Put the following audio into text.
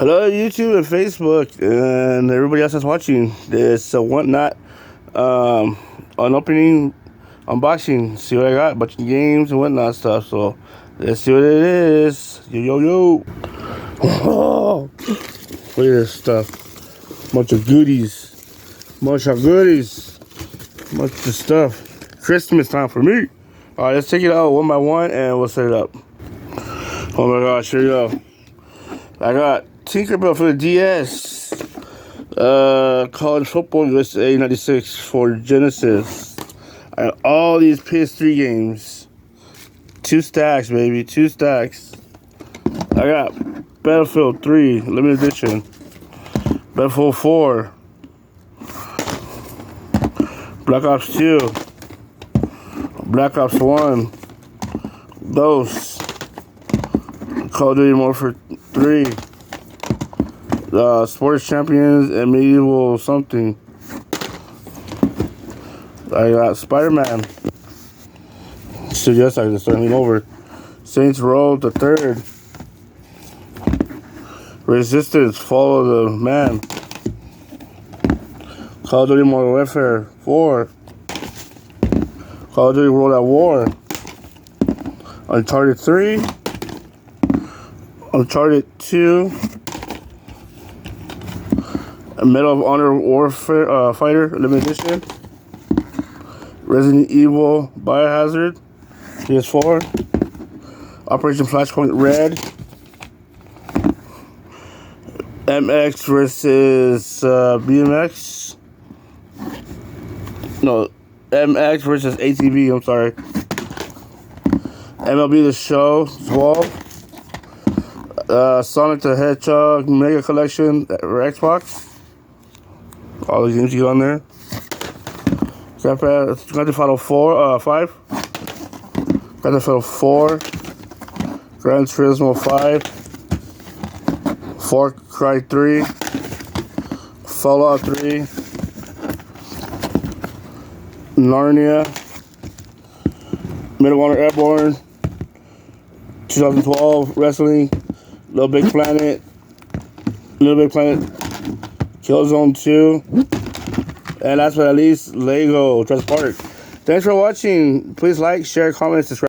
Hello, YouTube and Facebook, and everybody else that's watching. It's a Whatnot opening unboxing. See what I got? A bunch of games and whatnot stuff. So let's see what it is. Yo. Oh, look at this stuff. Bunch of goodies. Bunch of stuff. Christmas time for me. All right, let's take it out one by one and we'll set it up. Oh my gosh, here we go. I got Tinkerbell for the DS, College Football USA 96 for Genesis. I got all these PS3 games. 2 stacks, baby, 2 stacks. I got Battlefield 3 Limited Edition, Battlefield 4, Black Ops 2, Black Ops 1, Ghosts, Call of Duty Modern Warfare 3, Sports Champions and Medieval something. I got Spider-Man. So yes, I just started over. Saints Row the Third. Resistance, Fall of the Man. Call of Duty Modern Warfare 4. Call of Duty World at War. Uncharted 3. Uncharted 2. Medal of Honor Warfare Fighter Limited Edition. Resident Evil Biohazard PS4. Operation Flashpoint Red. MX versus BMX. No, MX versus ATV. I'm sorry. MLB The Show 12. Sonic the Hedgehog Mega Collection for Xbox. All the games you got on there. Grand Theft Auto 5. Grand Theft Auto 4. Gran Turismo 5. Far Cry 3. Fallout 3. Narnia. Medal of Honor Airborne. 2012 Wrestling. Little Big Planet. Killzone 2. And last but not least, Lego Jurassic Park. Thanks for watching. Please like, share, comment, subscribe.